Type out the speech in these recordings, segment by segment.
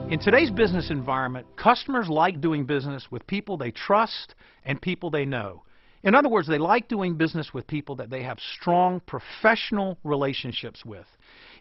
In today's business environment, customers like doing business with people they trust and people they know. In other words, they like doing business with people that they have strong professional relationships with.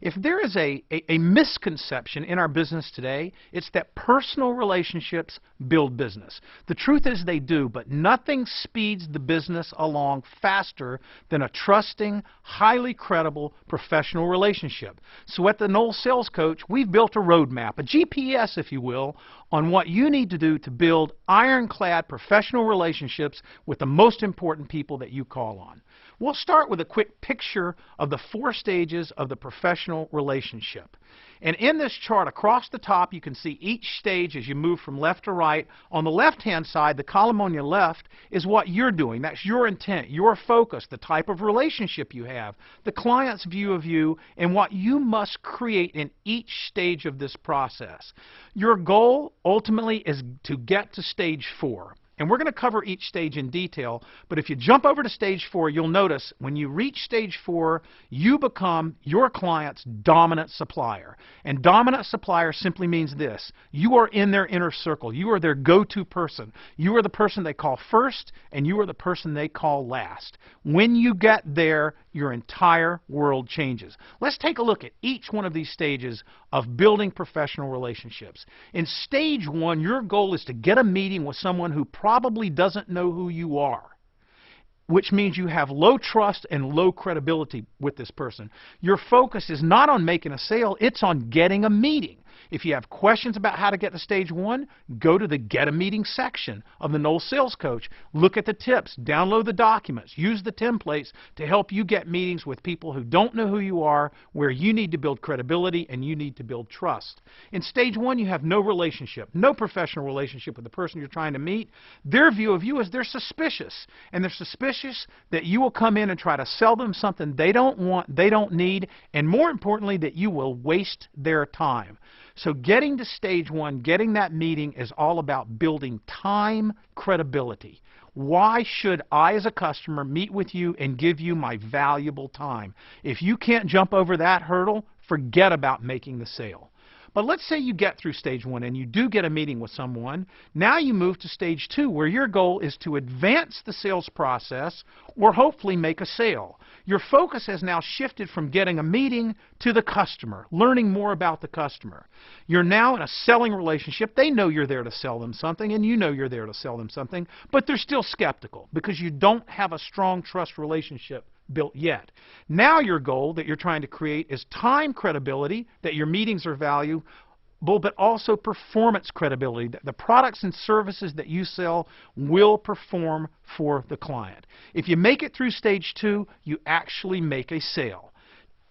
If there is a misconception in our business today, it's that personal relationships build business. The truth is they do, but nothing speeds the business along faster than a trusting, highly credible professional relationship. So at the Knoll Sales Coach, we've built a roadmap, a GPS, if you will, on what you need to do to build ironclad professional relationships with the most important people that you call on. We'll start with a quick picture of the 4 stages of the professional relationship. And in this chart across the top, you can see each stage as you move from left to right. On the left-hand side, the column on your left is what you're doing. That's your intent, your focus, the type of relationship you have, the client's view of you, and what you must create in each stage of this process. Your goal ultimately is to get to stage 4. And we're going to cover each stage in detail, but if you jump over to stage 4, you'll notice when you reach stage 4, you become your client's dominant supplier. And dominant supplier simply means this: you are in their inner circle. You are their go-to person. You are the person they call first, and you are the person they call last. When you get there, your entire world changes. Let's take a look at each one of these stages of building professional relationships. In stage 1, your goal is to get a meeting with someone who probably doesn't know who you are, which means you have low trust and low credibility with this person. Your focus is not on making a sale, it's on getting a meeting. If you have questions about how to get to stage 1, go to the Get a Meeting section of the Knoll Sales Coach. Look at the tips, download the documents, use the templates to help you get meetings with people who don't know who you are, where you need to build credibility and you need to build trust. In stage 1, you have no relationship, no professional relationship with the person you're trying to meet. Their view of you is they're suspicious, and they're suspicious that you will come in and try to sell them something they don't want, they don't need, and more importantly, that you will waste their time. So getting to stage 1, getting that meeting, is all about building time credibility. Why should I as a customer meet with you and give you my valuable time? If you can't jump over that hurdle, forget about making the sale. But let's say you get through stage 1 and you do get a meeting with someone. Now you move to stage 2, where your goal is to advance the sales process or hopefully make a sale. Your focus has now shifted from getting a meeting to the customer, learning more about the customer. You're now in a selling relationship. They know you're there to sell them something, and you know you're there to sell them something, but they're still skeptical because you don't have a strong trust relationship built yet. Now your goal that you're trying to create is time credibility, that your meetings are valuable, but also performance credibility, that the products and services that you sell will perform for the client. If you make it through stage 2, you actually make a sale.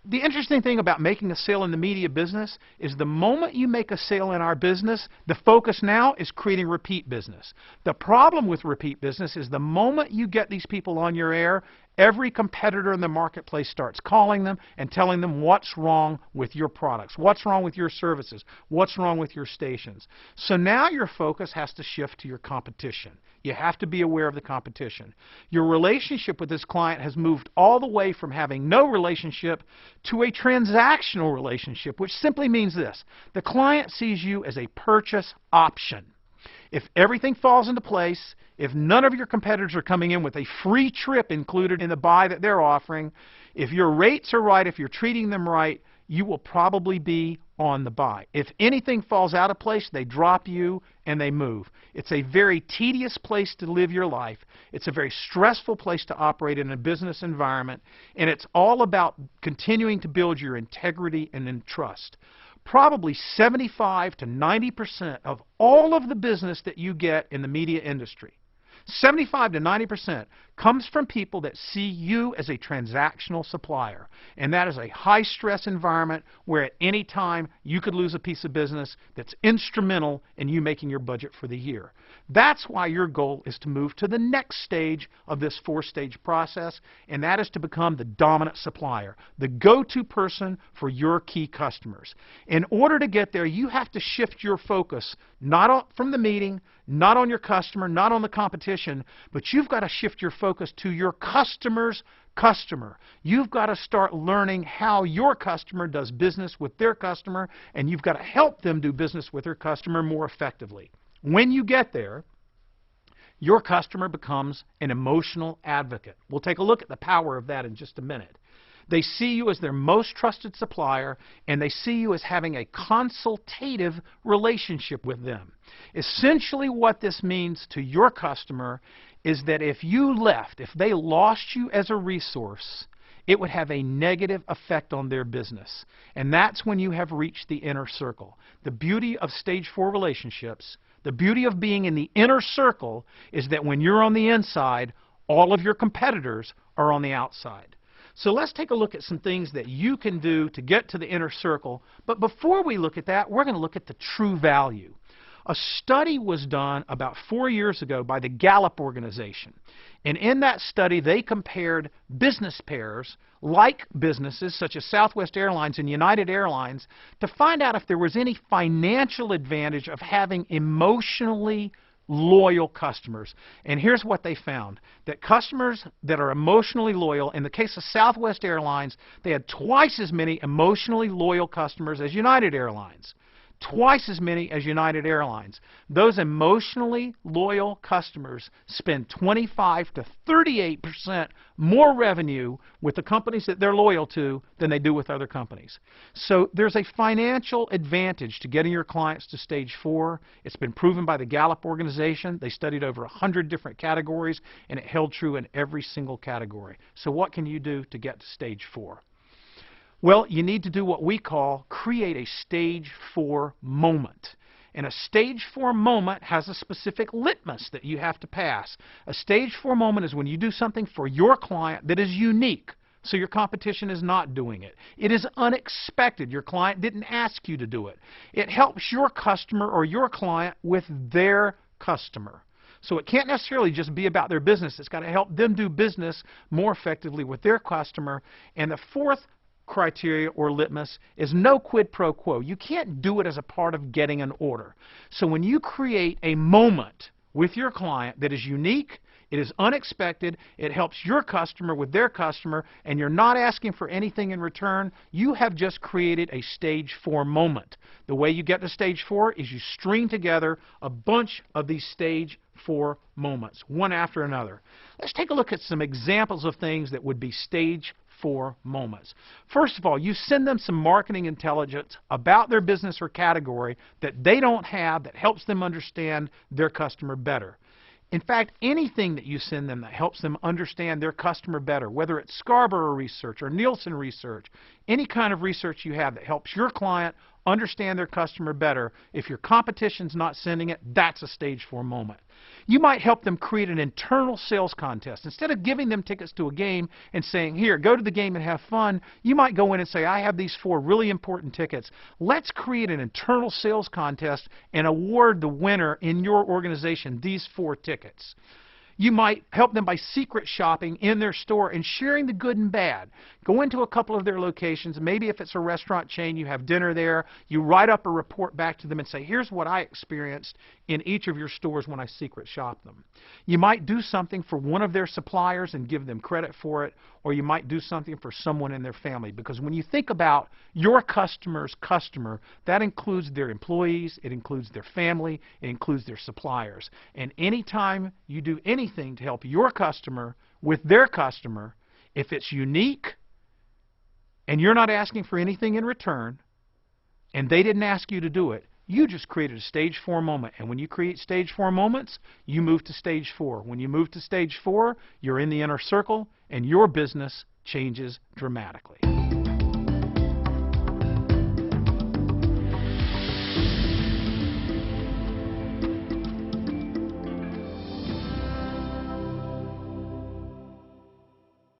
The interesting thing about making a sale in the media business is the moment you make a sale in our business, the focus now is creating repeat business. The problem with repeat business is the moment you get these people on your air, every competitor in the marketplace starts calling them and telling them what's wrong with your products, what's wrong with your services, what's wrong with your stations. So now your focus has to shift to your competition. You have to be aware of the competition. Your relationship with this client has moved all the way from having no relationship to a transactional relationship, which simply means this: the client sees you as a purchase option. If everything falls into place, if none of your competitors are coming in with a free trip included in the buy that they're offering, if your rates are right, if you're treating them right, you will probably be on the buy. If anything falls out of place, they drop you and they move. It's a very tedious place to live your life. It's a very stressful place to operate in a business environment, and it's all about continuing to build your integrity and in trust. Probably 75 to 90% of all of the business that you get in the media industry, 75 to 90%, comes from people that see you as a transactional supplier. And that is a high-stress environment where at any time you could lose a piece of business that's instrumental in you making your budget for the year. That's why your goal is to move to the next stage of this 4-stage process, and that is to become the dominant supplier, the go-to person for your key customers. In order to get there, you have to shift your focus not from the meeting, not on your customer, not on the competition, but you've got to shift your focus focus to your customer's customer. You've got to start learning how your customer does business with their customer, and you've got to help them do business with their customer more effectively. When you get there, your customer becomes an emotional advocate. We'll take a look at the power of that in just a minute. They see you as their most trusted supplier, and they see you as having a consultative relationship with them. Essentially what this means to your customer is that if you left, if they lost you as a resource, it would have a negative effect on their business. And that's when you have reached the inner circle. The beauty of stage 4 relationships, the beauty of being in the inner circle, is that when you're on the inside, all of your competitors are on the outside. So let's take a look at some things that you can do to get to the inner circle. But before we look at that, we're going to look at the true value. A study was done about 4 years ago by the Gallup organization. And in that study, they compared business pairs, like businesses such as Southwest Airlines and United Airlines, to find out if there was any financial advantage of having emotionally loyal customers. And here's what they found, that customers that are emotionally loyal, in the case of Southwest Airlines, they had twice as many emotionally loyal customers as United Airlines. Twice as many as United Airlines. Those emotionally loyal customers spend 25 to 38% more revenue with the companies that they're loyal to than they do with other companies. So there's a financial advantage to getting your clients to stage 4. It's been proven by the Gallup organization. They studied over 100 different categories, and it held true in every single category. So what can you do to get to stage 4? Well, you need to do what we call create a stage 4 moment. And a stage 4 moment has a specific litmus that you have to pass. A stage 4 moment is when you do something for your client that is unique, so your competition is not doing it. It is unexpected. Your client didn't ask you to do it. It helps your customer or your client with their customer. So it can't necessarily just be about their business. It's got to help them do business more effectively with their customer. And the fourth criteria or litmus is no quid pro quo. You can't do it as a part of getting an order. So when you create a moment with your client that is unique, it is unexpected, it helps your customer with their customer, and you're not asking for anything in return, you have just created a stage 4 moment. The way you get to stage 4 is you string together a bunch of these stage 4 moments, one after another. Let's take a look at some examples of things that would be stage 4 moments. First of all, you send them some marketing intelligence about their business or category that they don't have that helps them understand their customer better. In fact, anything that you send them that helps them understand their customer better, whether it's Scarborough research or Nielsen research, any kind of research you have that helps your client understand their customer better, if your competition's not sending it, that's a stage 4 moment. You might help them create an internal sales contest. Instead of giving them tickets to a game and saying, here, go to the game and have fun, you might go in and say, I have these 4 really important tickets. Let's create an internal sales contest and award the winner in your organization these 4 tickets. You might help them by secret shopping in their store and sharing the good and bad. Go into a couple of their locations. Maybe if it's a restaurant chain, you have dinner there. You write up a report back to them and say, here's what I experienced in each of your stores when I secret shopped them. You might do something for one of their suppliers and give them credit for it, or you might do something for someone in their family. Because when you think about your customer's customer, that includes their employees, it includes their family, it includes their suppliers. And anytime you do anything to help your customer with their customer, if it's unique and you're not asking for anything in return and they didn't ask you to do it, you just created a stage 4 moment. And when you create stage 4 moments, you move to stage 4. When you move to stage 4, you're in the inner circle and your business changes dramatically.